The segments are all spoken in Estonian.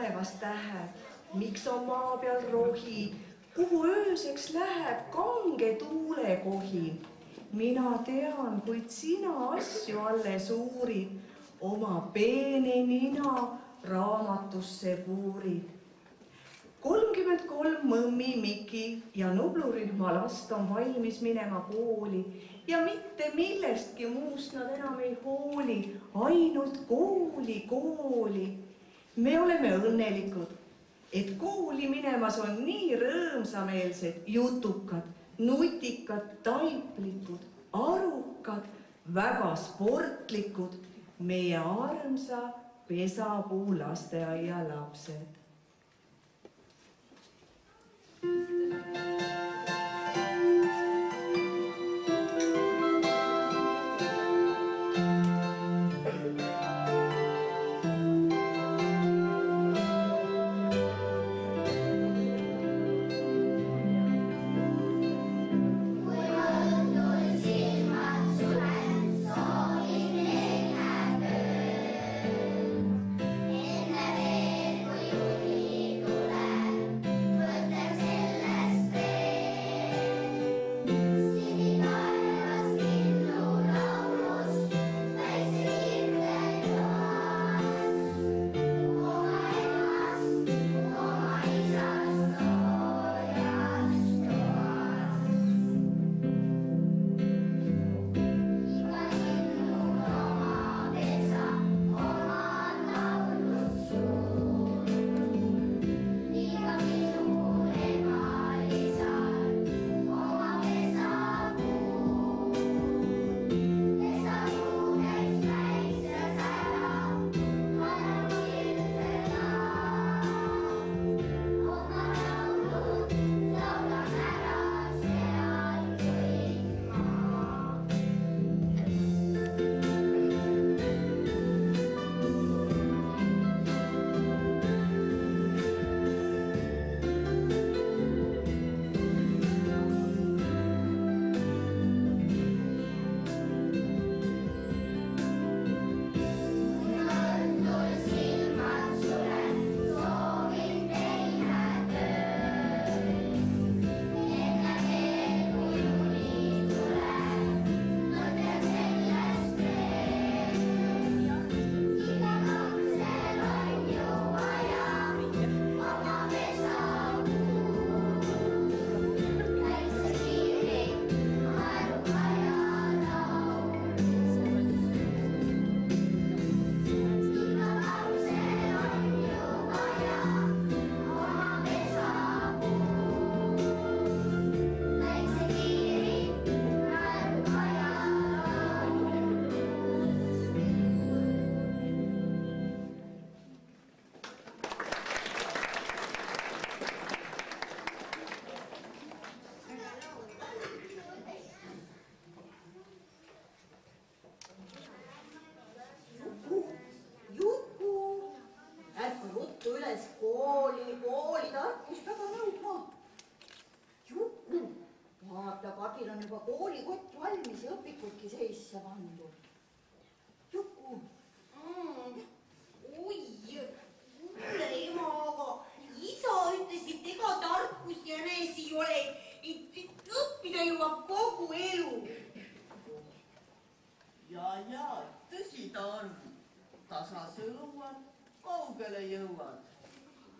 taevas tähed, miks on maa peal rohi, kuhu ööseks läheb kange tuulekohi. Mina tean, kuid sina asju alles uurid, oma peene nina raamatusse puurid. 33 mõmmi, Miki ja Nublurühma last on valmis minema kooli ja mitte millestki muust nad enam ei hooli, ainult kooli, kooli. Me oleme õnnelikud, et kooli minemas on nii rõõmsameelsed jutukad, nutikad, taiplikud, arukad, väga sportlikud, meie armsa Pesapuu lasteaia lapsed.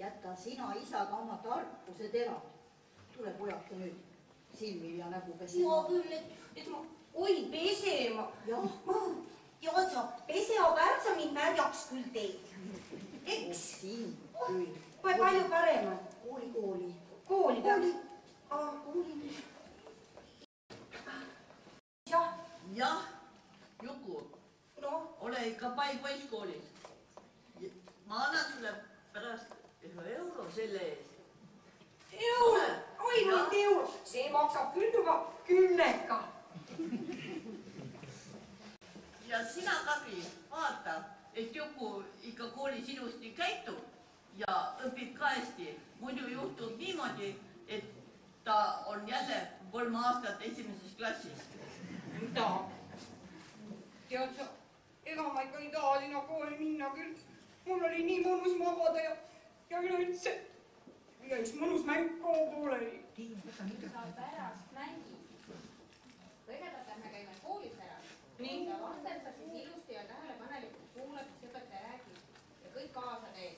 Jätta sina isaga oma tarkuse terad. Tule pojake nüüd silmi ja nägu pesema. Ma küll, et ma pesema. Ja sa pese, aga ära sa mind märjaks küll teid. Eks? Siin küll. Palju parem on? Kooli. Kooli peal? Kooli. Jah, Juku. Ole ikka poisskoolis. Ma annan sulle pärast €1 selle eest. Euro? Ainult euro. See maksab küll juba 10. Ja sina, Kadri, vaata, et Juku ikka koolis ilusti käitub ja õpib ka hästi. Muidu juhtub niimoodi, et ta on jälle 3 aastat esimeses klassis. Mida? Tead sa, ega ma ikka ei taha sinna kooli minna küll. Mul oli nii mõnus magada ja ja üleüldse üks mõnus mäng kogu pooleli. sa pärast mängid. Kõigepealt lähme käime koolis ära. Ja lastel sa siis ilusti ja tähelepanelikult kuulad, mis õpetaja räägib ja kõik kaasa teed.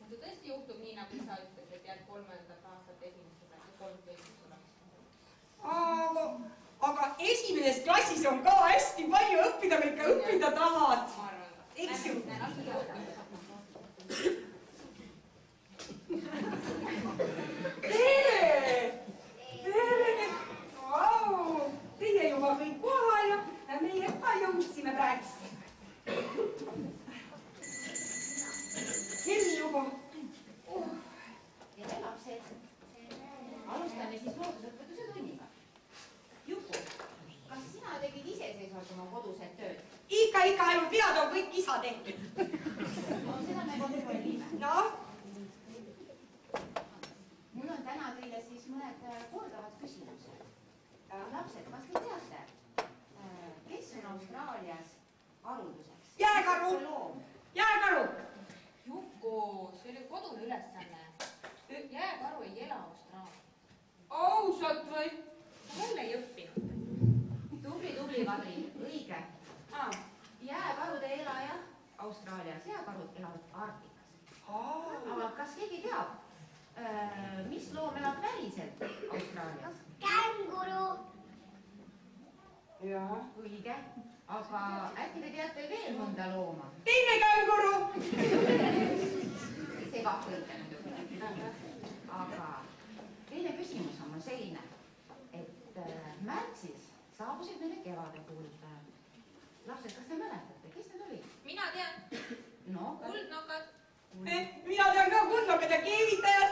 Muidu tõesti juhtub nii, nagu isa ütles, et jääd 3. aastat esimesse klassi, 3 klassis oleks. Aga esimeses klassis on ka hästi palju õppida, me ikka õppida tahad. Ma arvan, Eks ju? Tere! Tere! Vau! Teie juba kõik kohal ja meie ka jõudsime praegu. Kell juba. Tere lapsed! Alustame siis loodusõpetuse tunniga. Juku, kas sina tegid iseseisvalt oma kodused tööd? Ikka, ainult vead on kõik isa tehtud. No seda me kontrollime. Noh? Mul on täna teile siis mõned kordavad küsimused. Lapsed, kas te teate, kes on Austraalias harulduseks? Jääkaru! Jääkaru! Juku, see oli kodune ülesanne. Jääkaru ei ela Austraalias. Ausalt või? Sa jälle ei õppinud. Tubli, Kadri, õige. Jääkarud ei ela jah Austraalias, jääkarud elavad Arktikas. Aga kas keegi teab, mis loom elab päriselt Austraalias? Känguru. Jah. Õige, aga äkki te teate veel mõnda looma? Teine känguru! See ka kõike muidugi. Aga teine küsimus on mul selline, et märtsis saabusid meile kevadekuulutajad. Lapsed, kas te mäletate, kes need olid? Mina tean. No, Kuldnokad. Mina tean ka kuldnokad ja keevitajad.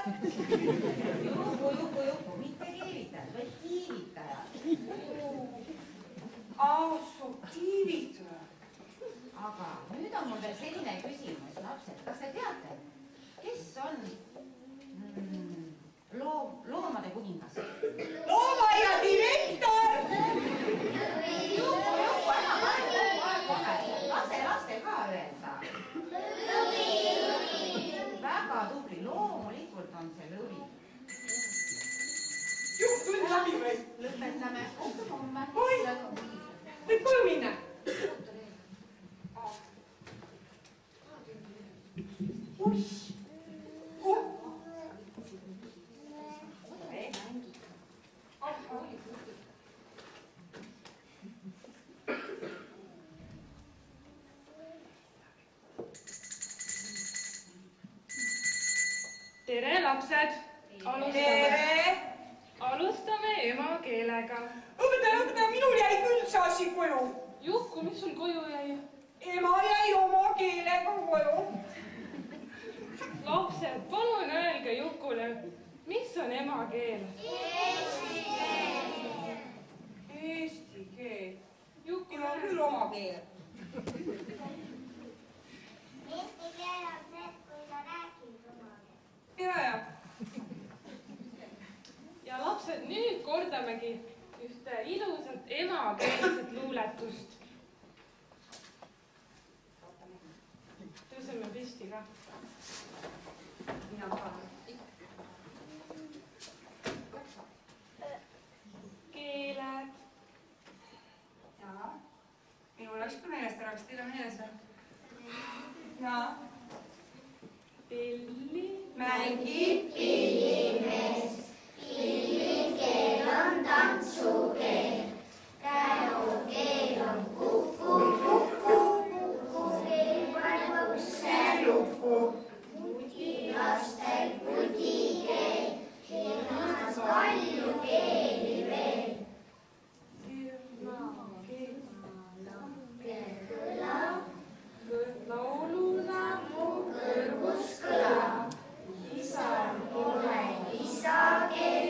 Juhu, mitte keevitajad, vaid kiivitajad. Ausu, kiivitajad. Aga nüüd on mul veel selline küsimus, lapsed, kas te teate, kes on loomade kuningas? Loomaaia direktor! Lase lastel ka öelda. Väga tubli, loomulikult on see lõvi. Tund läbi või? Lõpetame, kohtume homme. Oi! Võib koju minna? Tere lapsed! Alustame emakeelega. Õpetaja, minul jäi küll see asi koju. Juhku, mis sul koju jäi? Ema jäi oma keelega koju. Lapsed, palun öelge Jukule, mis on emakeel? Eesti keel. Juku, Minul on küll oma keel. Eesti keel on see, kui sa räägid omaga. Ja. ja lapsed, nüüd kordamegi ühte ilusat emakeelset luuletust. Tõuseme püsti ka. Mina ka. Keeled. Jaa. Minul läks ka meelest ära, kas teil on meeles või? Jaa. Pilli. Mängib Pillimees, pillikeel on tantsukeel, känukeel on kuku, kukukeel paneb ukse lukku, mutilastel putikeel, hirmas palju keeli veel. Lauluna Mu kõrvus kõlab, isal pole isakeel,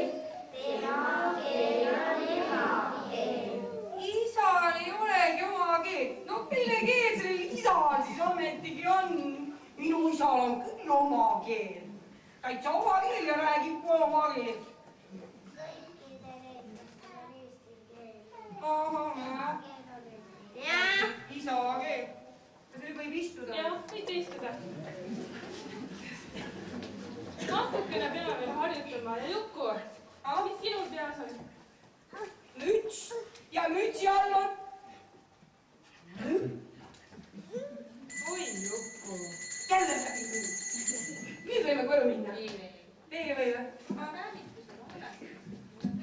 emakeel on emakeel. isal ei olegi oma keel. No mille keel sellel isal siis ometigi on? Minu isal on küll oma keel. Täitsa oma keel ja räägib ka oma keel. Kõikidel eestlastel on eesti keel. Ahah, Jah. isa keel. Kas nüüd võib istuda? jah, võite istuda. ja Juku, mis sinul peas on? Müts ja mütsi all on. oi Juku. Jälle läbi küll. Nüüd võime koju minna. Teie või või?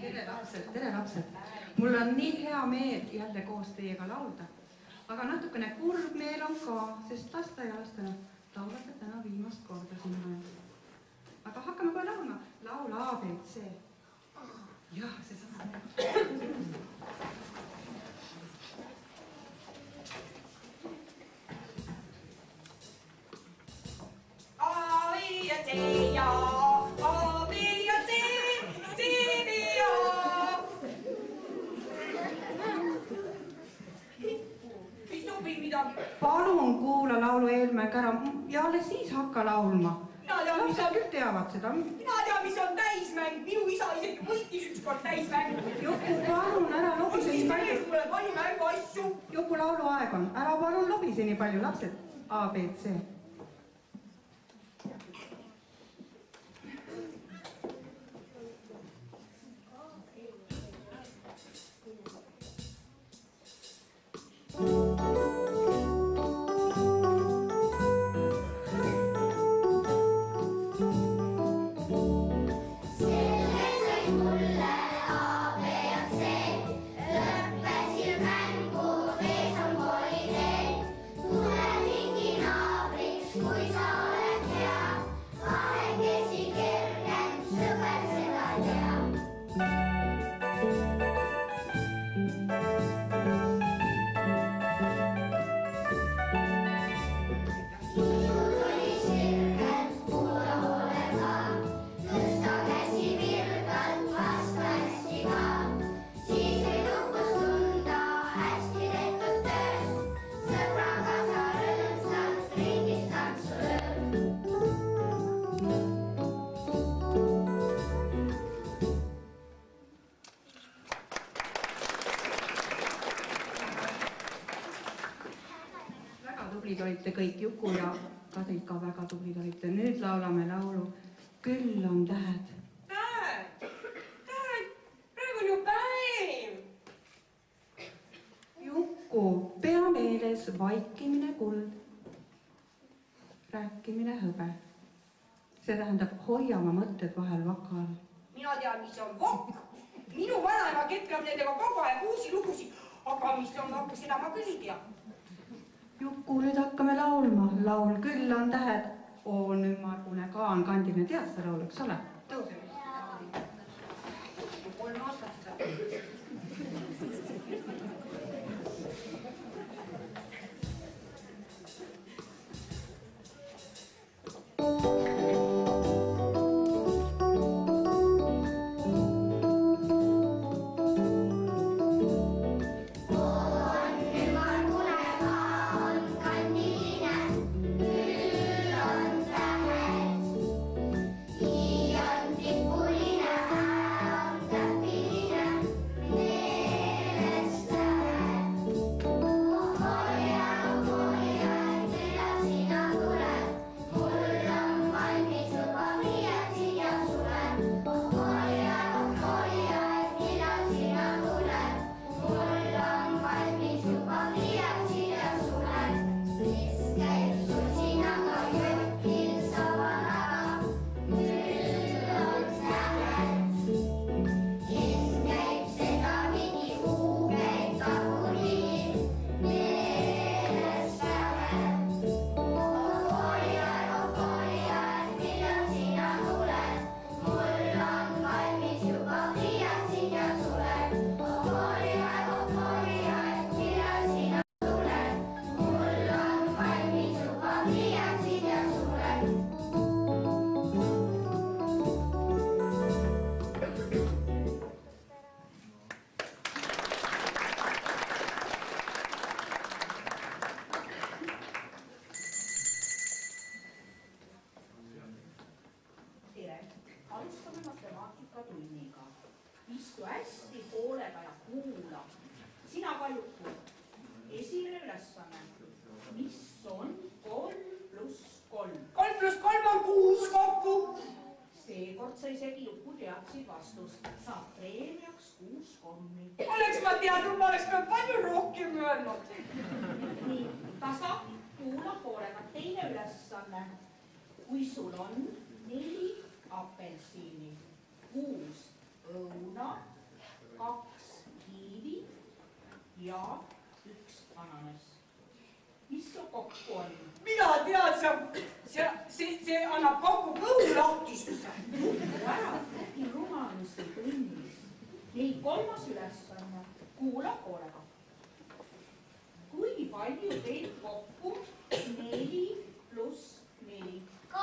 Tere lapsed. Mul on nii hea meel jälle koos teiega laulda. Aga natukene kurb meel on ka, sest lasteaialastena laulate täna viimast korda sinna. Aga hakkame kohe laulma. Laul ABC. Jah, see sama. A, B ja C ja A, B ja C, C, B ja. Ei sobi midagi. Palun kuula laulu Eelmäe ära ja alles siis hakka laulma. Lapsed küll teavad seda. Mina tean, mis on täismäng. Minu isa isegi võitis ükskord täismäng. Juku, palun ära lobise nii palju. Mulle palju mängu asju. Juku, lauluaeg on. Ära palun lobise nii palju, lapsed. A, B, C. Olite kõik, Juku ja Kadri ka väga tublid olite. Nüüd laulame laulu Küll on tähed. Tähed, praegu on ju päev. Juku, pea meeles vaikimine kuld, rääkimine hõbe. See tähendab, hoia oma mõtted vahel vaka all. Mina tean, mis on vokk. Minu vanaema ketkab nendega kogu aeg uusi lugusid, aga mis on vokk, seda ma küll ei tea. Juku, nüüd hakkame laulma. Laul Küll on tähed. On ümmargune kaan kandine. Tead seda laulu, eks ole? Tõuse. 3 aastat seda. istu hästi hoolega ja kuula. Sina ka, Juku, esimene ülesanne. Mis on 3 + 3? 3 + 3 on 6 kokku. seekord sa isegi Juku teadsid vastust. Saab preemiaks 6 kommi. Oleks ma teadnud, ma oleks ka palju rohkem öelnud. Nii, tasa, kuula hoolega teine ülesanne. Kui sul on 4 apelsiini, 6 õuna, 2 kiivi ja 1 ananas. Mis sul kokku on? Mina tead, see annab kokku kõhulahtistuse. Ära äkki rumalusi tunnis. Nii, 3. ülesanne. Kuula hoolega. Kui palju teil kokku 4 pluss 4? 8.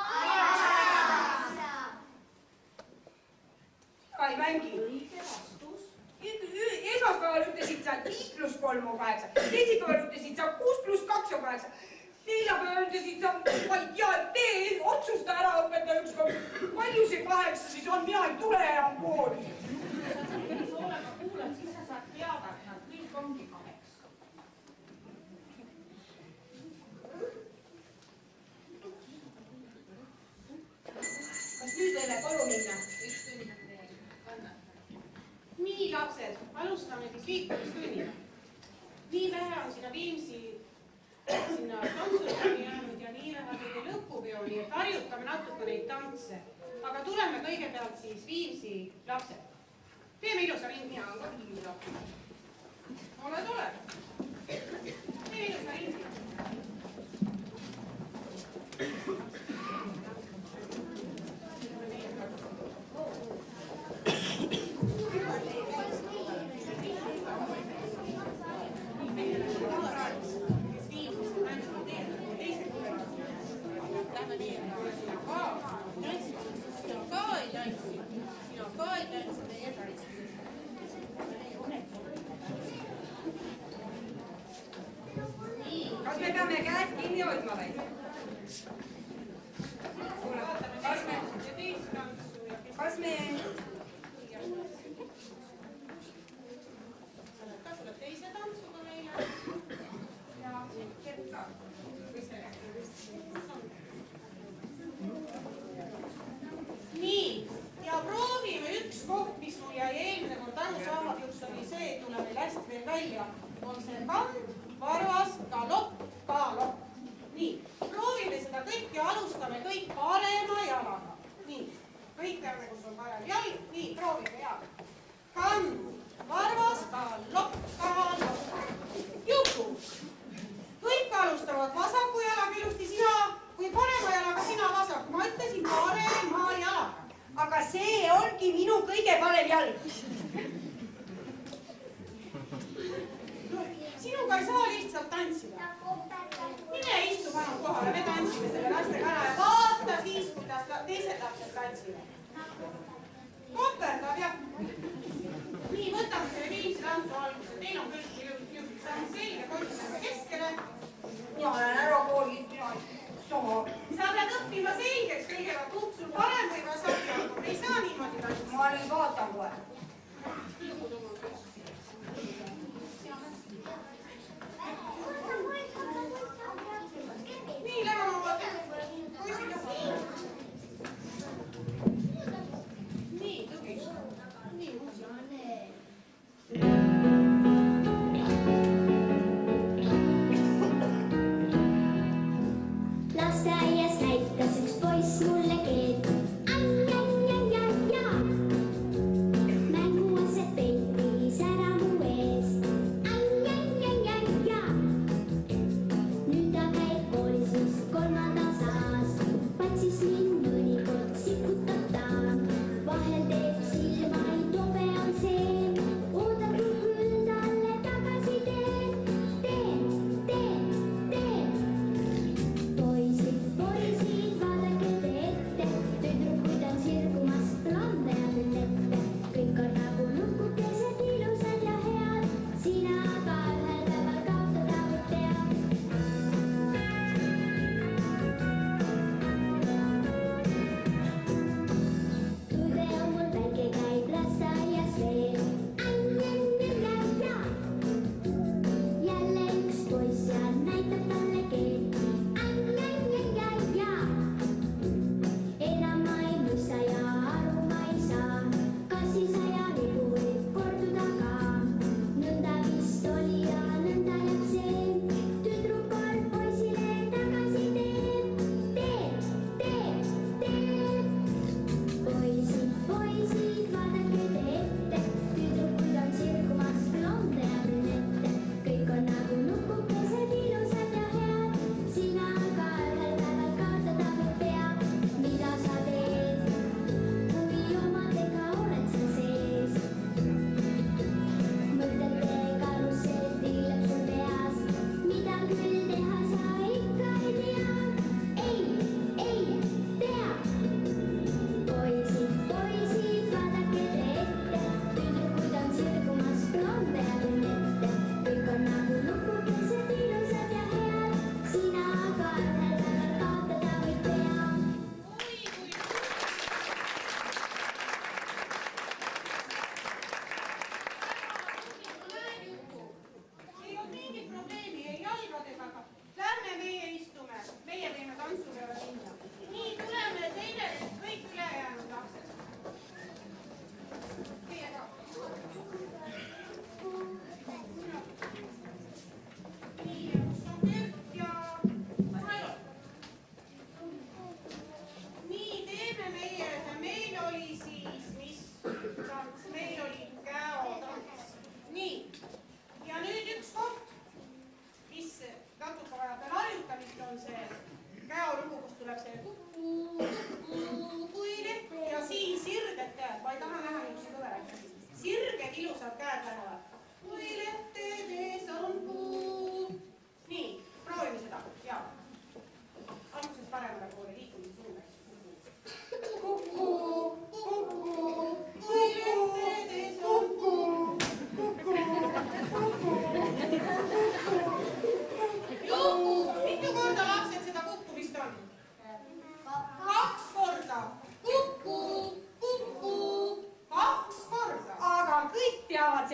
Ei mängi. Õige vastus. Esmaspäeval ütlesid sa, et 5 pluss 3 on 8. Teisipäeval ütlesid sa 6 pluss 2 on 8. Neljapäeval ütlesid sa, ma ei tea, tee otsusta ära õpetaja ükskord. Palju see 8 siis on? Mina ei tule enam kooli. Kui sa hoolega kuulad, siis sa saad teada, et nad kõik ongi 8. Kas nüüd võime koju minna? Üks tund on veel. Nii, lapsed, alustame siis liikumistunniga. Nii vähe on sinna Viimsi tantsupeoni jäänud ja nii läheb kõige lõpupeoni, et harjutame natuke neid tantse. Aga tuleme kõigepealt siis Viimsi lapsed. Teeme ilusa ringi. Mina on ka Viimsi lapsed. Ole tore. Teeme ilusa ringi. Kas me peame käed kinni hoidma või? Kas me... Kas tuleb teise tantsuga meile? Ja Kert ka. Nii, ja proovime üks koht, mis mul jäi eelmine kord arusaamatuks, oli see, et tuleb meil hästi veel välja. On see kand, varvas, galopp, galopp. Nii, proovime seda kõike ja alustame kõik parema jalaga. Nii, kõik teame, kus on parem jalg. Nii, proovime ja. Kand, varvas, galopp, galopp. Juku. Kõik alustavad vasaku jalaga ilusti sina või parema jalaga sina vasaku. Ma ütlesin parema jalaga. Aga see ongi minu kõige parem jalg. Sinuga ei saa lihtsalt tantsida. Mine istu palun kohale, me tantsime selle lastega ära ja vaata siis, kuidas teised lapsed tantsivad. Koperdab jah. Nii, võtame selle Viimsi tantsu alguse. Teil on kõik selge, kollime keskele. Mina olen ära koolid, mina sama. Sa pead õppima selgeks kõigepealt, kuhu sul parem või vasak jalg. Ei saa niimoodi tantsida. Ma nüüd vaatan kohe. Nii, lähe oma vaata. Poisid ja nii, tubli. Nii, muusi on. Lasteaias näitas üks poiss mulle keelt. Mänguasjad peeti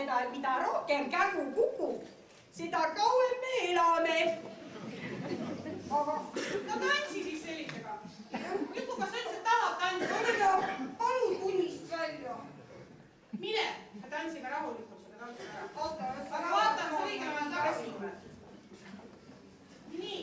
seda, et mida rohkem kägu kukub, seda kauem me elame. Aga no tantsi siis sellisega. Juku, kas sa üldse tahad tantsi? Palun tunnist välja. Mine, tantsiga rahulikult seda tantsi ära. Aga vaatame, sa õigel ajal tagasi tuled. Nii.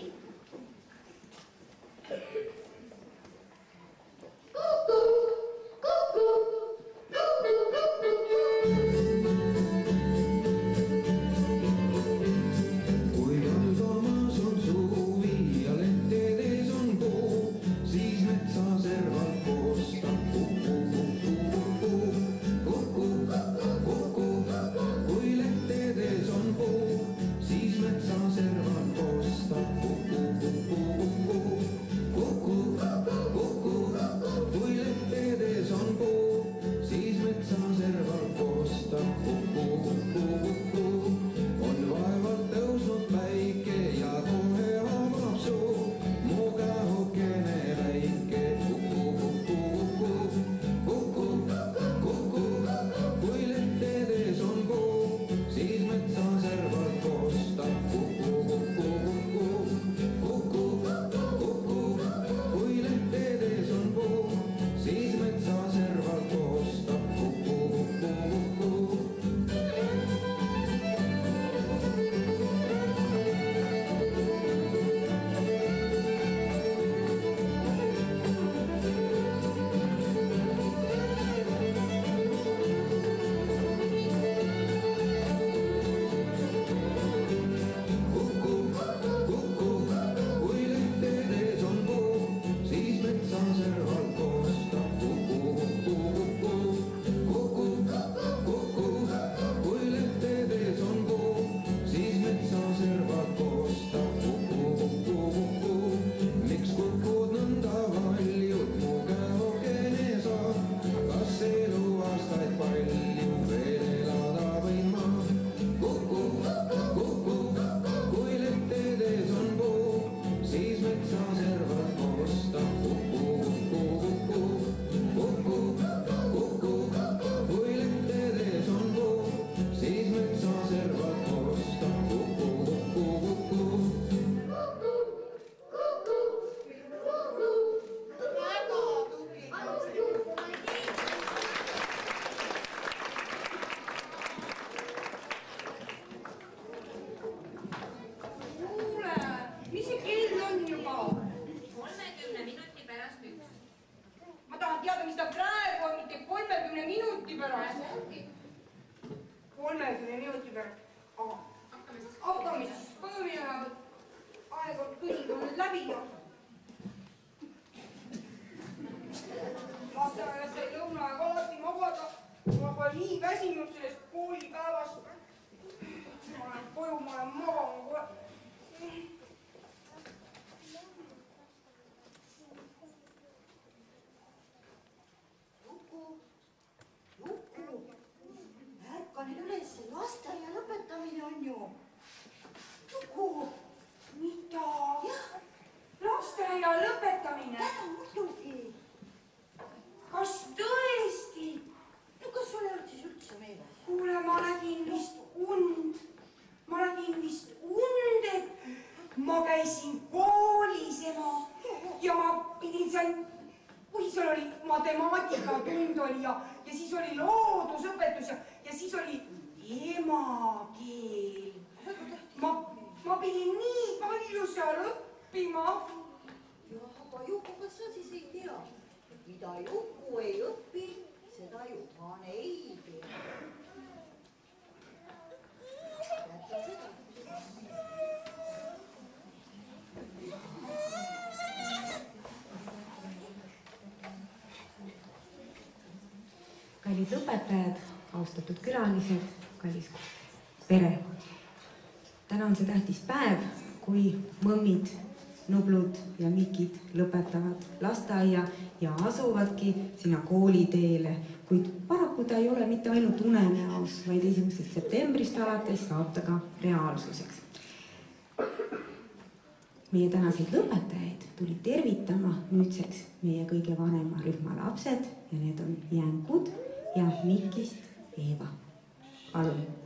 Kallid õpetajad, austatud külalised, kallis pere. Täna on see tähtis päev, kui mõmmid, nublud ja mikid lõpetavad lasteaia ja asuvadki sinna kooliteele, kuid paraku ta ei ole mitte ainult unenäos, vaid 1. septembrist alates saab ta ka reaalsuseks. Meie tänaseid lõpetajaid tuli tervitama nüüdseks meie kõige vanema rühma lapsed ja need on Jänkud ja Mikist Eeva. palun.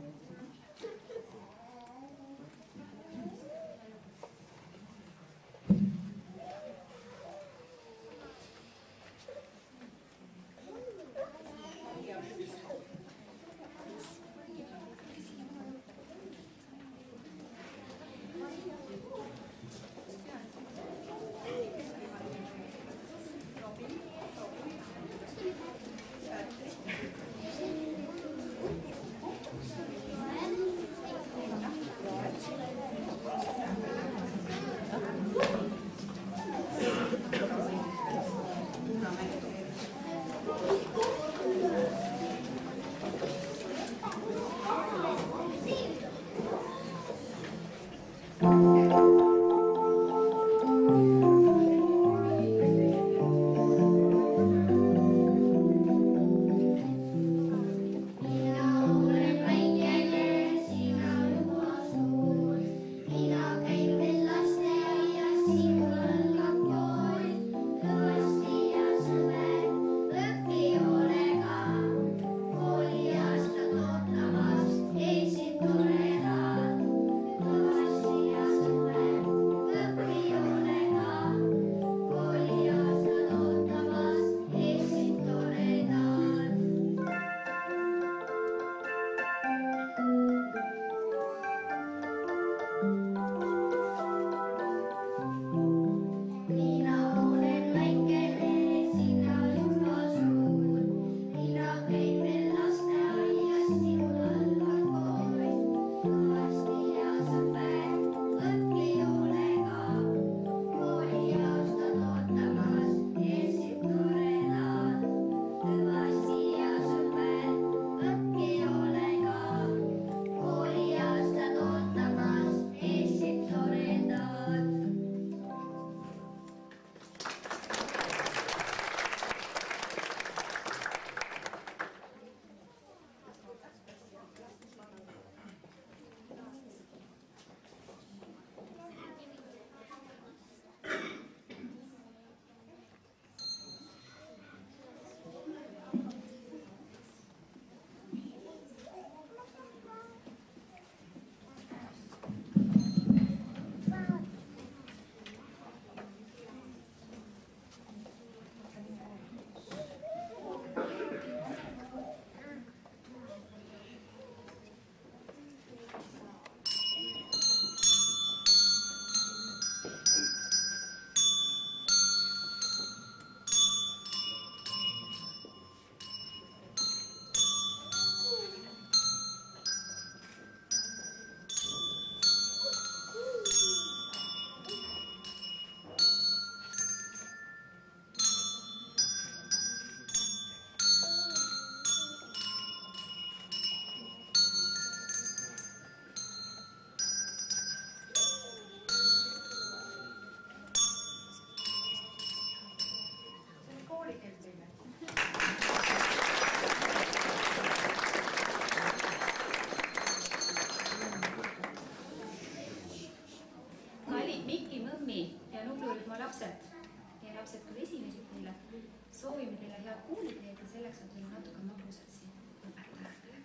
soovime teile head kooliteed ja selleks on teil natuke magusat siin õpetajatele.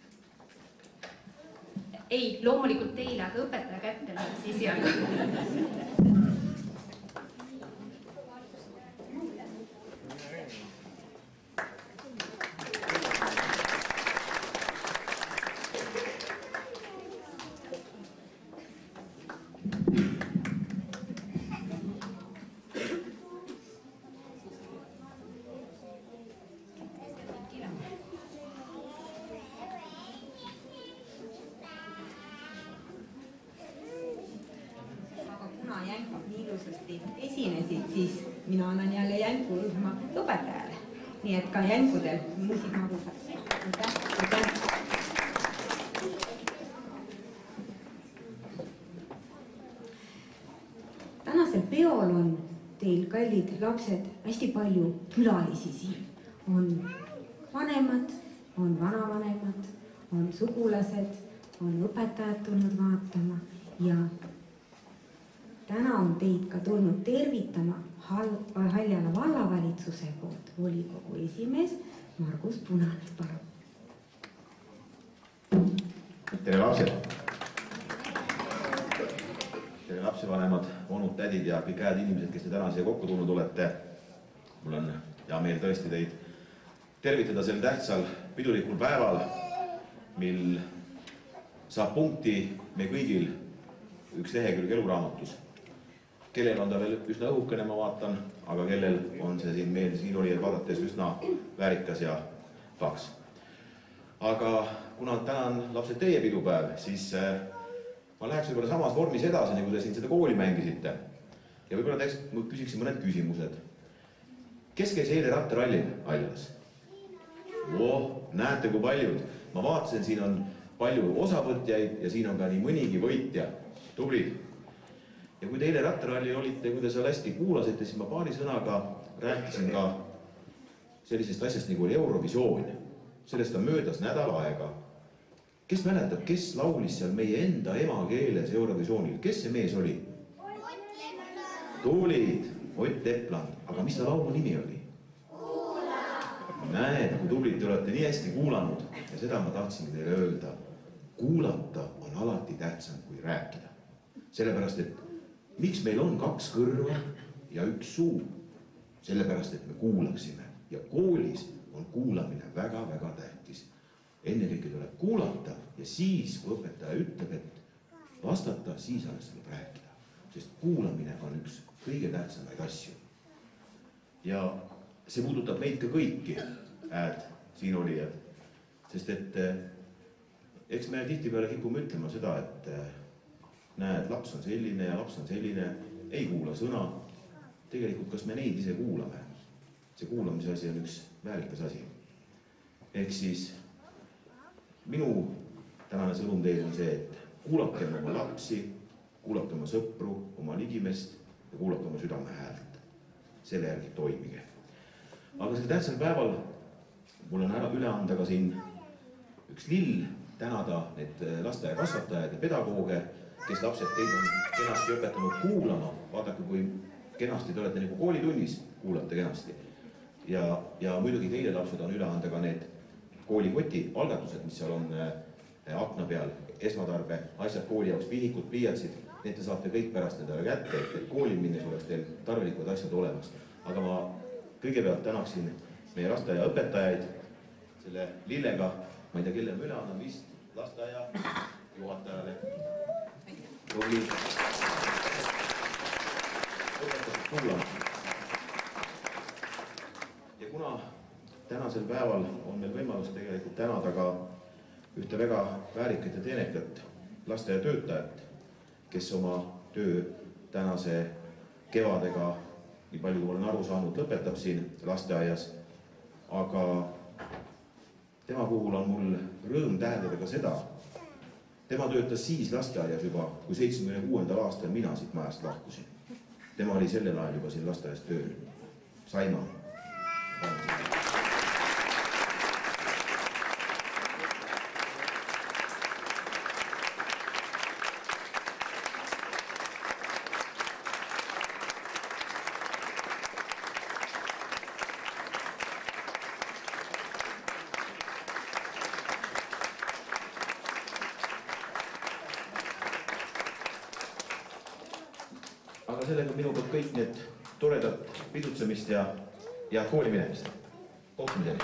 Ei, loomulikult teile, aga õpetaja kätte läheb siis esialgu. Siis mina annan jälle jänkurühma õpetajale. Nii et ka jänkudel muusik magusaks. Aitäh. Tänasel peol on teil, kallid lapsed, hästi palju külalisi siin. On vanemad, on vanavanemad, on sugulased, on õpetajad tulnud vaatama ja täna on teid ka tulnud tervitama Haljala vallavalitsuse poolt volikogu esimees Margus Punanen. Palun. tere lapsed! Tere lapsevanemad, onud, tädid ja kõik head inimesed, kes te täna siia kokku tulnud olete. Mul on hea meel tõesti teid tervitada sel tähtsal pidulikul päeval, mil saab punkti me kõigil üks lehekülg eluraamatus. Kellel on ta veel üsna õhukene, ma vaatan, aga kellel on see siin meil siin oli vaadates üsna väärikas ja paks. Aga kuna täna on lapsed teie pidupäev, siis ma läheks võib-olla samas vormis edasi, nagu te siin seda kooli mängisite. Ja võib-olla küsiksin mõned küsimused. Kes käis eile rattarallil Aljas? Näete, kui paljud. Ma vaatasin, siin on palju osavõtjaid ja siin on ka nii mõnigi võitja. Tublid. Ja kui te eile rattarallil olite, kui te seal hästi kuulasite, siis ma paari sõnaga rääkisin ka sellisest asjast nagu oli Eurovisioon. Sellest on möödas nädal aega. Kes mäletab, kes laulis seal meie enda emakeeles Eurovisioonil? Kes see mees oli? Tublid, Ott Lepland. Aga mis ta laulu nimi oli? Näed, kui tublid te olete nii hästi kuulanud ja seda ma tahtsin teile öelda. Kuulata on alati tähtsam kui rääkida. Sellepärast, et miks meil on 2 kõrva ja 1 suu? Sellepärast, et me kuulaksime ja koolis on kuulamine väga-väga tähtis. Ennekõike tuleb kuulata ja siis, kui õpetaja ütleb, et vastata, siis alles tuleb rääkida. Sest kuulamine on üks kõige tähtsamaid asju. Ja see puudutab meid ka kõiki, siin olijad. Sest et eks me tihtipeale kipume ütlema seda, et näed, laps on selline ja laps on selline, ei kuula sõna. Tegelikult, kas me neid ise kuulame? See kuulamise asi on üks väärikas asi. Ehk siis minu tänane sõnum teile on see, et kuulakem oma lapsi, kuulake oma sõpru, oma ligimest ja kuulake oma südame häält. Selle järgi toimige. Aga sel tähtsal päeval mul on üle anda ka siin üks lill, tänada need lasteaia kasvatajad ja pedagooge, kes lapsed teid on kenasti õpetanud kuulama. Vaadake, kui kenasti te olete nagu koolitunnis, kuulate kenasti. Ja muidugi teile lapsed on üle anda ka need koolikoti algatused, mis seal on akna peal, esmatarbe, asjad kooli jaoks, vihikud, pliiatsid. Need te saate kõik pärast endale kätte, et kooli minnes oleks teil tarvilikud asjad olemas. Aga ma kõigepealt tänaksin meie lasteaia õpetajaid selle lillega. Ma ei tea, kelle ma üle annan vist lasteaia juhatajale. Tubli. Õpetajad kuulama. Ja kuna tänasel päeval on meil võimalus tegelikult tänada ka ühte väga väärikat ja teenekat lasteaia töötajat, kes oma töö tänase kevadega, nii palju kui olen aru saanud, lõpetab siin lasteaias. Aga tema puhul on mul rõõm tähendada ka seda. Tema töötas siis lasteaias juba, kui 76. aastal mina siit majast lahkusin. Tema oli sellel ajal juba siin lasteaias tööl. Saima. Aga sellega minu poolt kõik need toredad pidutsemist ja kooli minemist. Kohtumiseni.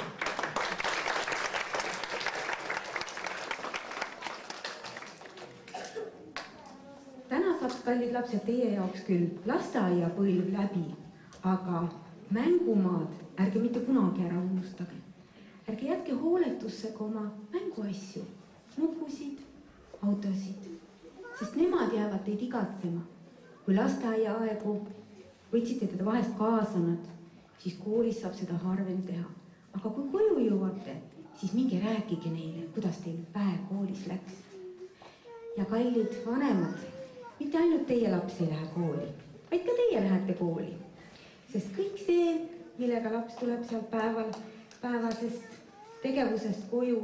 Täna saab kallid lapsed teie jaoks küll lasteaia põlv läbi, aga mängumaad ärge mitte kunagi ära unustage. Ärge jätke hooletusse ka oma mänguasju, nukusid, autosid, sest nemad jäävad teid igatsema. Kui lasteaia aegu võtsite teda vahest kaasanad, siis koolis saab seda harvem teha. Aga kui koju jõuate, siis minge rääkige neile, kuidas teil päev koolis läks. Ja kallid vanemad, mitte ainult teie laps ei lähe kooli, vaid ka teie lähete kooli. Sest kõik see, millega laps tuleb seal päevasest tegevusest koju,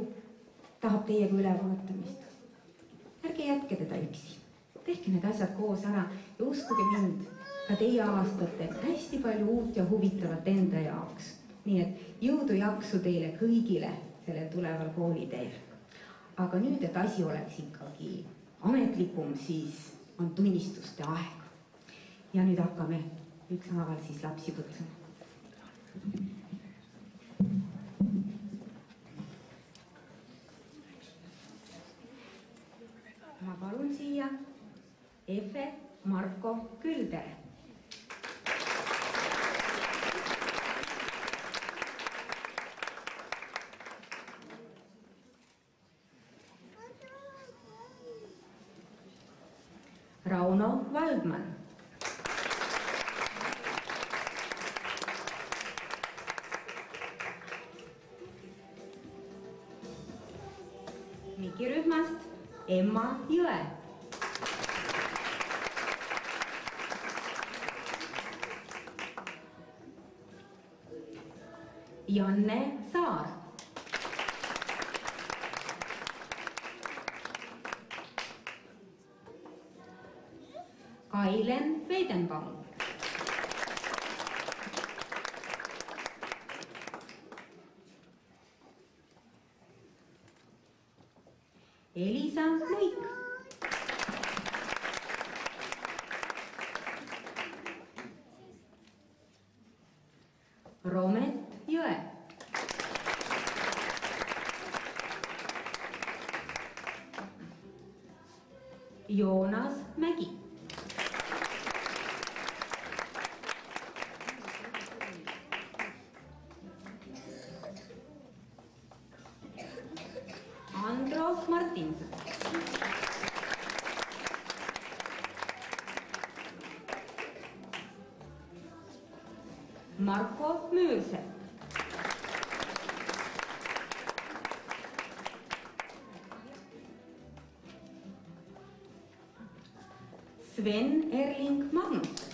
tahab teiega ülevaatamist. Ärge jätke teda üksi. Tehke need asjad koos ära ja uskuge mind, ka teie avastate hästi palju uut ja huvitavat enda jaoks. Nii et jõudu jaksu teile kõigile sellel tuleval kooliteel. aga nüüd, et asi oleks ikkagi ametlikum, siis on tunnistuste aeg. Ja nüüd hakkame ükshaaval siis lapsi kutsuma. Ma palun siia Efe Marko Küldere. Rauno Valdman. Mikirühmast Emma Jõe. Janne Saar. Kailen Weidenbaum. Elisa Luik. Romet Jõe. Joonas Mägi. Andro Martinson. Marko Müürsepp. Sven Erling Magnus.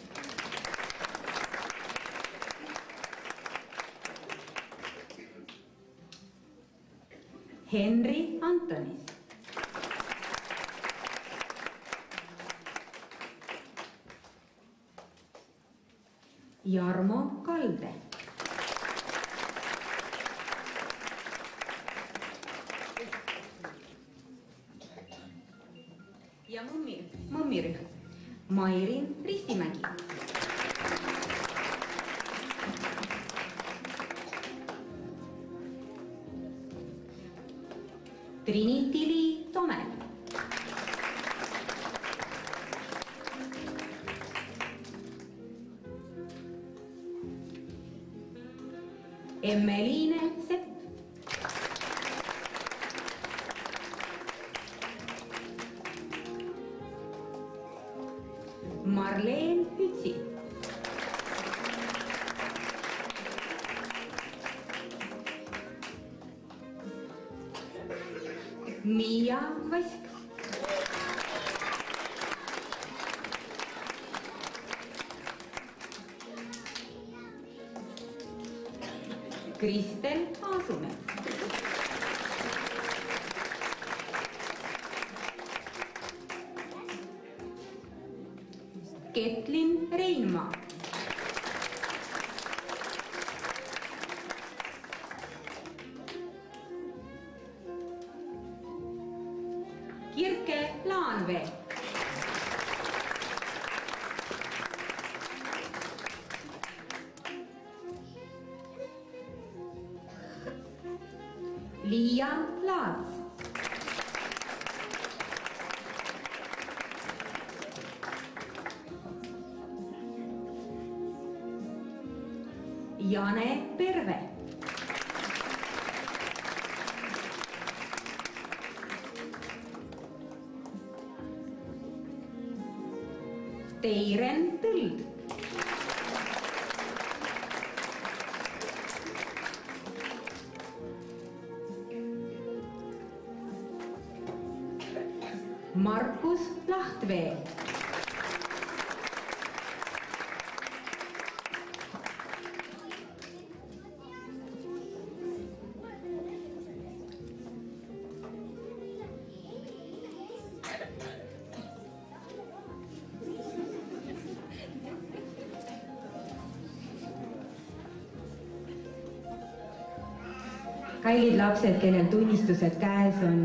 Henri Antonis. Jarmo Kalde. Ja mummirühm Mairin Ristimägi. Trinity Lee Tomel. Emmeline Sepp. Marleen Hütsi. Miia Vask. Kristel Aasumets. Ketlin Reinmaa. Kirke Laanvee. Liia Laats. Jane Perve. Teiren Tõld. Markus Lahtvee. Kallid lapsed, kellel tunnistused käes on,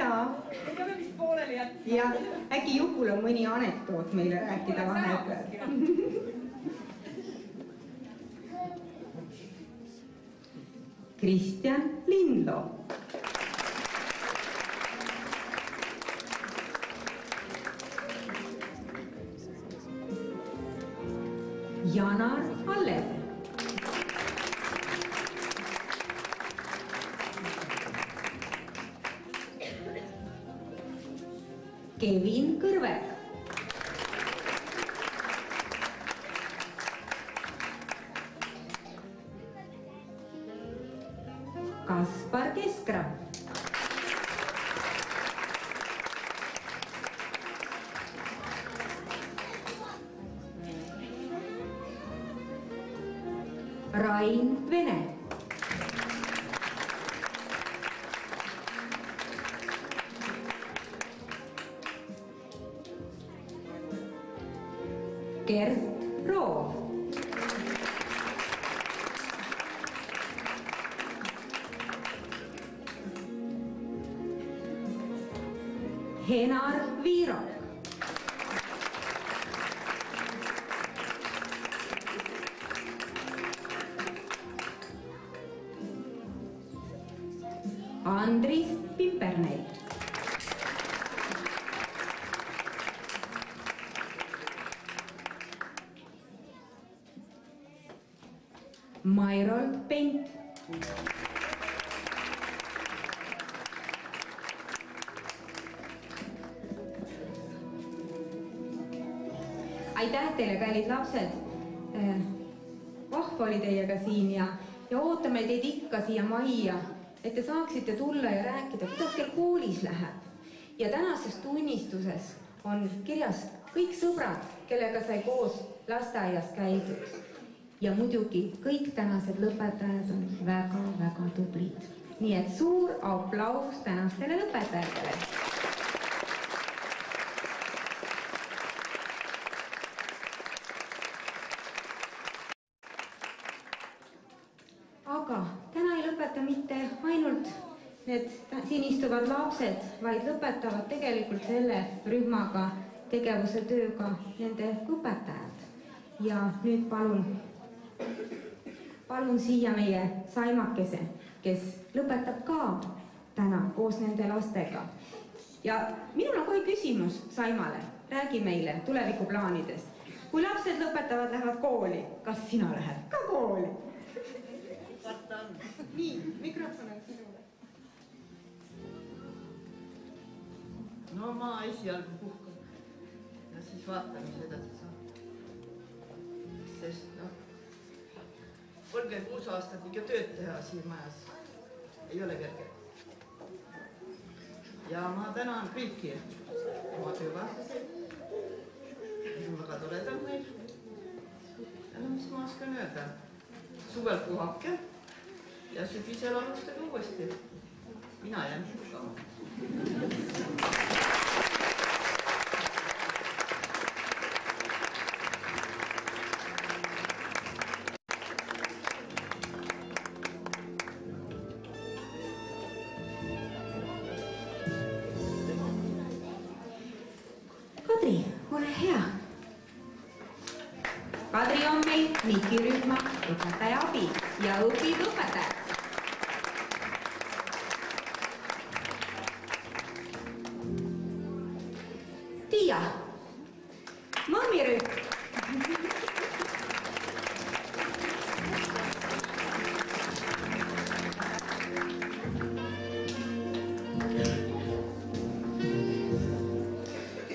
jaa. Ega me vist pooleli jätta. Ja äkki Jukul on mõni anekdoot meile rääkida vahepeal. Kristjan Lindloo. Janar Allev. Kevin Kõrvek. Kaspar Keskra. Rain Vene. Gert Roov. Henar Viirok. Andris Pimpernel. Mairold Pent. Aitäh teile, kallid lapsed. Vahva oli teiega siin ja ootame teid ikka siia majja, et te saaksite tulla ja rääkida, kuidas teil koolis läheb. Ja tänases tunnistuses on kirjas kõik sõbrad, kellega sai koos lasteaias käidud. Ja muidugi kõik tänased lõpetajad on väga-väga tublid. Nii et suur aplaus tänastele lõpetajatele. Aga täna ei lõpeta mitte ainult need siin istuvad lapsed, vaid lõpetavad tegelikult selle rühmaga tegevuse tööga nende õpetajad. Ja nüüd palun siia meie Saimakese, kes lõpetab ka täna koos nende lastega. Ja minul on kohe küsimus Saimale, räägi meile tulevikuplaanidest. Kui lapsed lõpetavad, lähevad kooli, kas sina lähed ka kooli? Nii, mikrofon on sinule. No ma esialgu puhkan ja siis vaatan, mis edasi saab. Sest 36 aastat ikka tööd teha siin majas ei ole kerge. Ja ma tänan kõiki oma töövahtlasi. On väga toredad meil. Ja mis ma oskan öelda? Suvel puhake ja sügisel alustage uuesti. Mina jään puhkama. Kadri, ole hea. Kadri on meil Mikirühma õpetaja abi ja õpib õpetajaks. Tiia, mammirühm.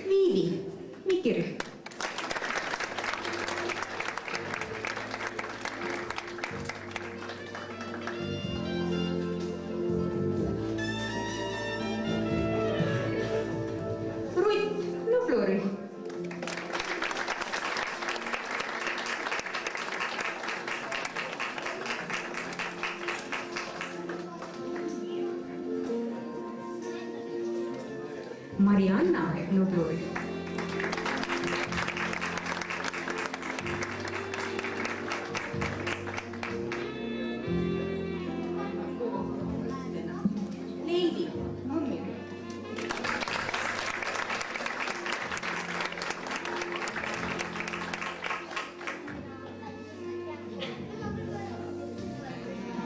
Viivi, Mikirühm. Marianna Nubluri. Leili Mummiri.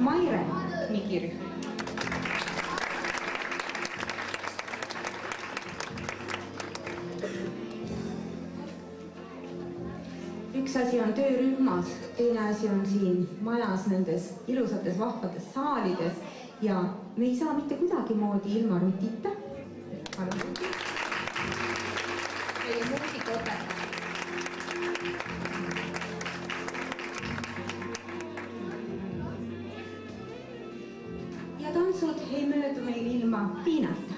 Maire Mikirühm. Üks asi on töörühmas, teine asi on siin majas nendes ilusates vahvates saalides ja me ei saa mitte kuidagimoodi ilma rutita. Meie muusikaõpetaja. Ja tantsud ei möödu meil ilma Tiinata.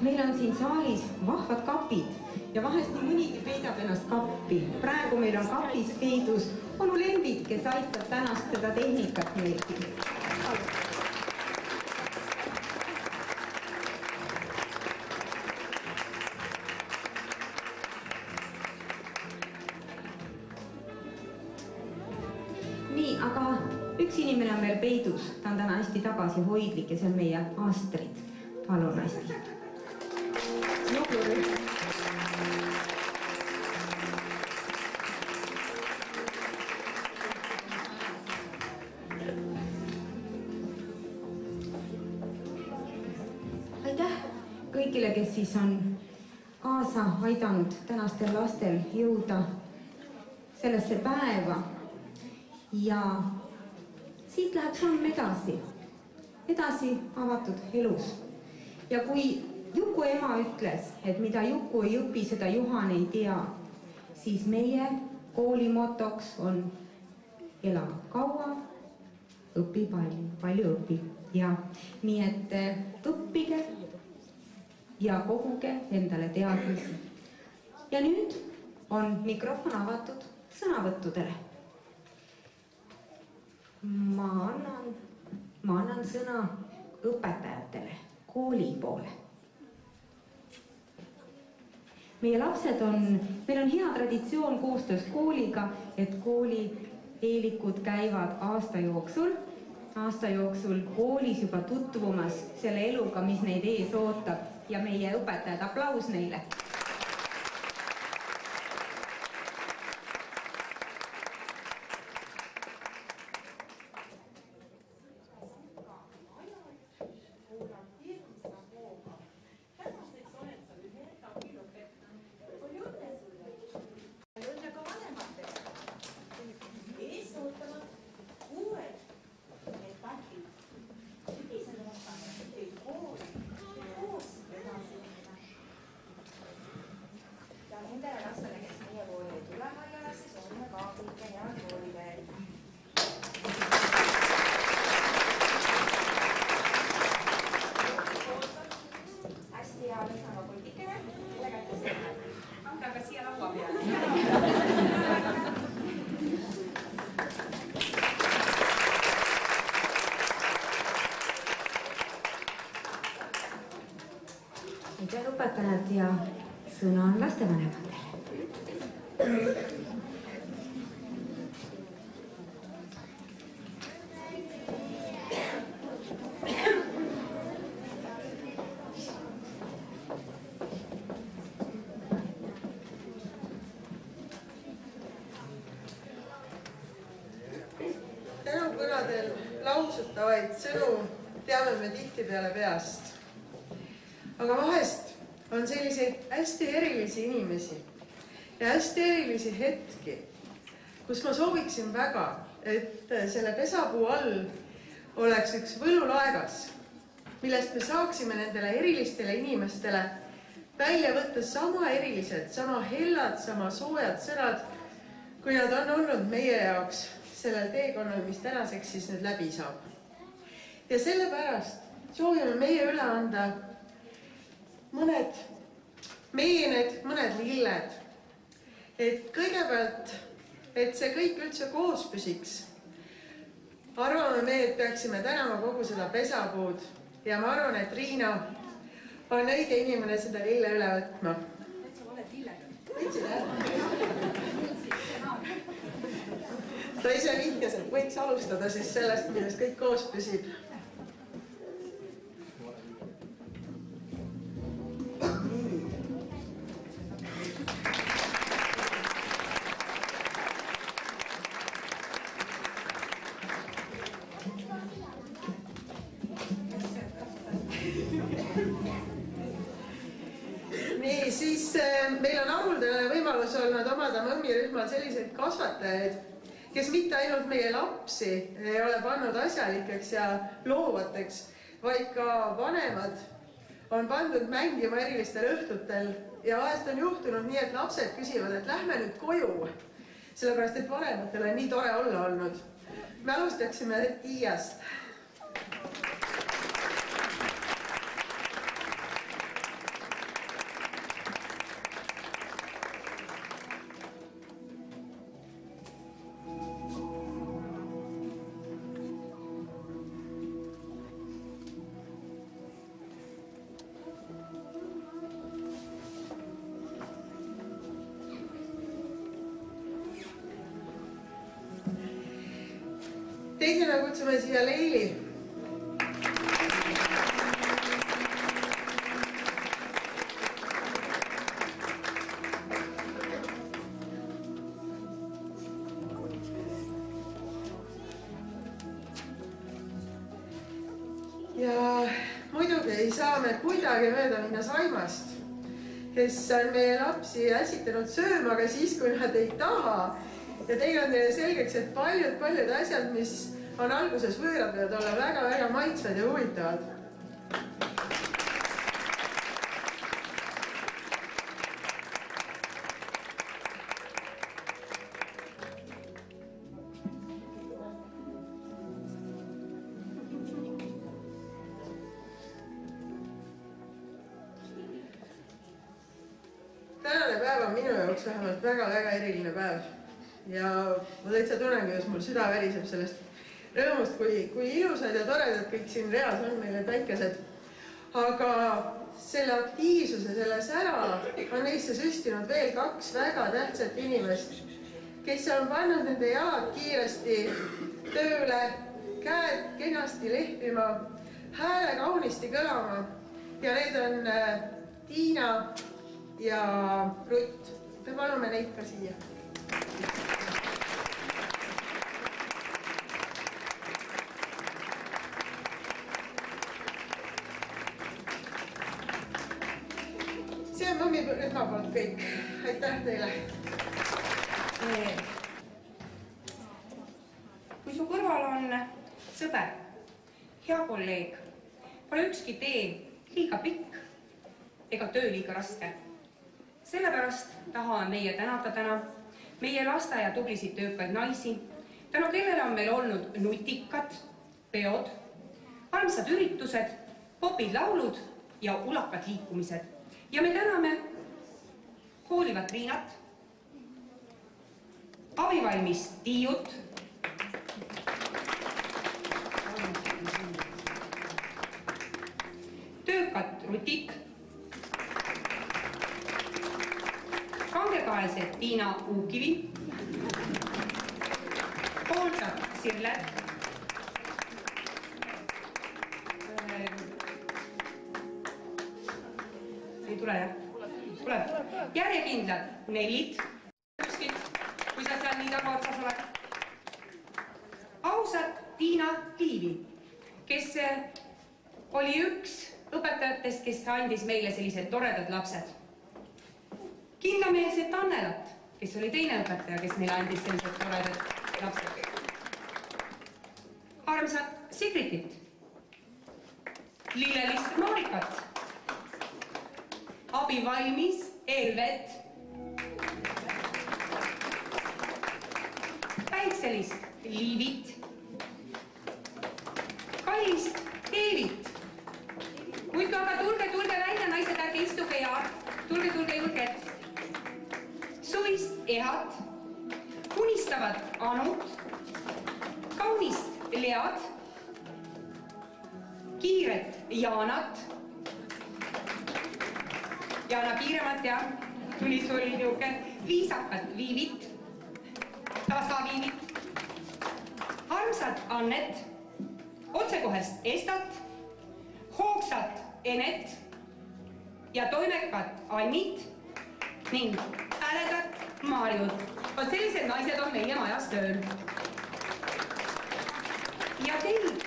Meil on siin saalis vahvad kapid ja vahest nii mõnigi peidab ennast kappi. Praegu meil on kapis peidus onu Lembit, kes aitab tänast seda tehnikat meeldi. Nii, aga üks inimene on veel peidus. Ta on täna hästi tagasihoidlik ja see on meie Astrid. Palun hästi. Aitäh kõigile, kes siis on kaasa aidanud tänastel lastel jõuda sellesse päeva. Ja siit läheb samm edasi avatud elus. Ja kui Juku ema ütles, et mida Juku ei õpi, seda Juhan ei tea, siis meie kooli motoks on ela kaua, õpi palju õpi. Ja nii et õppige ja koguge endale teadmisi. Ja nüüd on mikrofon avatud sõnavõttudele. Ma annan sõna õpetajatele kooli poole. Meie lapsed meil on hea traditsioon koostöös kooliga, et kooli eelikud käivad aasta jooksul koolis juba tutvumas selle eluga, mis neid ees ootab ja meie õpetajad, aplaus neile. Aitäh õpetajad ja sõna on lastevanematele. Tänukõnadel lausutavaid sõnu teame me tihtipeale peast. Aga vahest on selliseid hästi erilisi inimesi ja hästi erilisi hetki, kus ma sooviksin väga, et selle pesapuu all oleks üks võlulaegas, millest me saaksime nendele erilistele inimestele välja võtta sama erilised, sama hellad, sama soojad sõnad, kui nad on olnud meie jaoks sellel teekonnal, mis tänaseks siis nüüd läbi saab. Ja sellepärast soovime meie üle anda mõned meened, mõned lilled. Et kõigepealt, et see kõik üldse koos püsiks, arvame me, et peaksime tänama kogu seda pesapuud ja ma arvan, et Riina on õige inimene seda lille üle võtma. Ta ise vihjas, et võiks alustada siis sellest, millest kõik koos püsib. nii, siis meil on aruldane võimalus olnud omada mõmmirühmal selliseid kasvatajaid, kes mitte ainult meie lapsi ei ole pannud asjalikeks ja loovateks, vaid ka vanemad on pandud mängima erilistel õhtutel ja vahest on juhtunud nii, et lapsed küsivad, et lähme nüüd koju, sellepärast et vanematel on nii tore olla olnud. Me alustaksime Tiiast. Teisena kutsume siia Leili. Ja muidugi ei saa me kuidagi mööda minna Saimast, kes on meie lapsi ässitanud sööma ka siis, kui nad ei taha. Ja teile on teile selgeks, et paljud asjad, mis on alguses võõrad, võivad olla väga-väga maitsvad ja huvitavad. Tänane päev on minu jaoks vähemalt väga-väga eriline päev. Ja ma täitsa tunnen, kuidas mul süda väriseb sellest rõõmust, kui ilusad ja toredad kõik siin reas on meil need väikesed. Aga selle aktiivsuse, selle sära on neisse süstinud veel 2 väga tähtsat inimest, kes on pannud nende jalad kiiresti tööle, käed kenasti lehvima, hääle kaunisti kõlama. Ja need on Tiina ja Rutt. Me palume neid ka siia. See on mõmmirühma poolt kõik. Aitäh teile. Kui su kõrval on sõber, hea kolleeg, pole ükski tee liiga pikk ega töö liiga raske. Sellepärast tahame meie tänada täna meie lasteaia tublisid töökaid naisi, tänu kellele on meil olnud nutikad peod, armsad üritused, popid laulud ja ulakad liikumised. Ja me täname hoolivat Riinat, abivalmis Tiiut, töökat Rutit, kangekaelset Tiina Uukivi, hoolsat Sirlet, ei tule jah? Tuleb. Järjekindlad Nellit, kui sa seal nii tagaotsas oled. Ausat Tiina Liivi, kes oli üks õpetajatest, kes andis meile sellised toredad lapsed. Kindlameelset Annelat, kes oli teine õpetaja, kes meile andis sellised toredad lapsed. Armsat Sigritit, lillelist Marikat, abivalmis Elvet, päikselist Liivit, kallist Eevit. Muidku aga tulge välja, naised, ärge istuge ja tulge julged. Suvist Ehat, unistavat Anut, kaunist Lead, kiiret Jaanat, Jaana kiiremat ja tuli sul niuke viisakat Viivit, tasa Viivit, armsat Annet, otsekohest Estat, hoogsat Enet ja toimekat Annit ning häledat Maarjut. Vaat sellised naised on meie majas tööl. Ja teid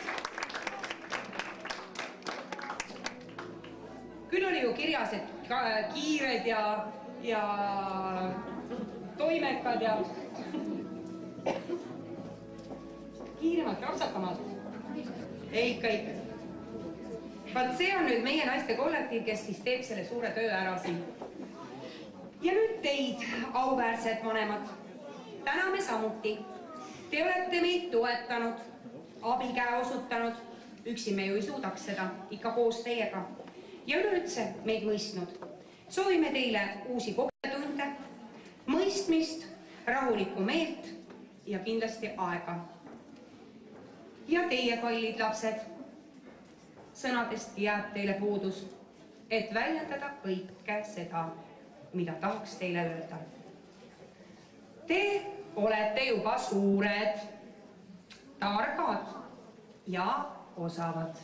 tegelased, kiired ja toimekad ja kiiremalt, rapsakamalt. Ikka. Vaat see on nüüd meie naiste kollektiiv, kes siis teeb selle suure töö ära siin. Ja nüüd teid, auväärsed vanemad, täname samuti. Te olete meid toetanud, abikäe osutanud, üksi me ju ei suudaks seda, ikka koos teiega. Ja üleüldse meid mõistnud. Soovime teile uusi kogetunde, mõistmist, rahulikku meelt ja kindlasti aega. Ja teie, kallid lapsed, sõnadestki jääb teile puudus, et väljendada kõike seda, mida tahaks teile öelda. Te olete juba suured, targad ja osavad.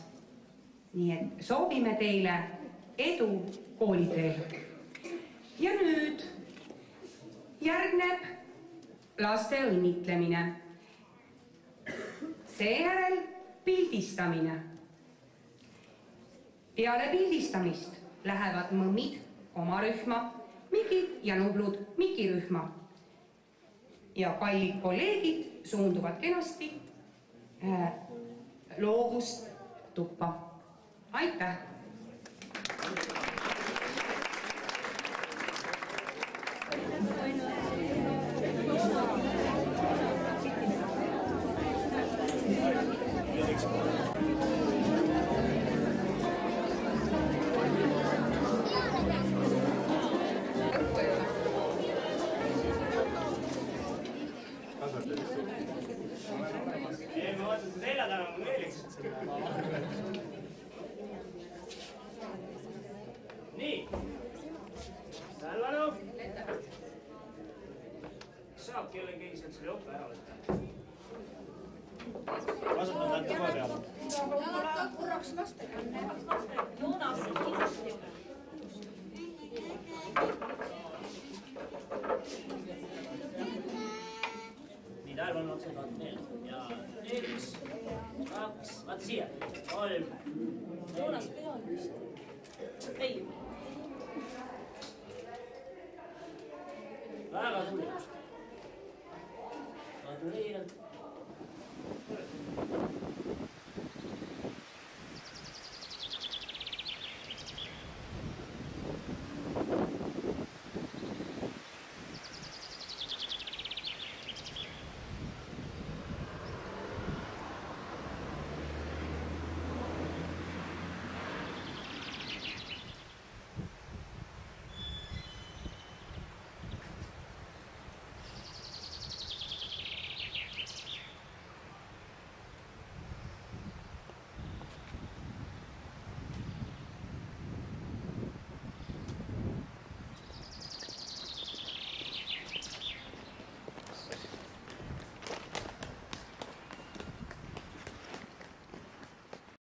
Nii et soovime teile edu kooliteel. Ja nüüd järgneb laste õnnitlemine. Seejärel pildistamine. Peale pildistamist lähevad mõmmid oma rühma, Mikid ja Nublud Miki rühma. Ja kallid kolleegid suunduvad kenasti loovust tuppa. Aitäh! Nii, tähelepanu. Saab kellegi sealt selle jope ära võtta. Kasutan tätta kohe peale. Jalata korraks lastega. Joonas, ilusti. Nii, tähelepanu lapsed, vaata meelde. Ja 1, 2, vaata siia. 3. Joonas peal just. Ei. Väga tunnetust. Gratuleerida.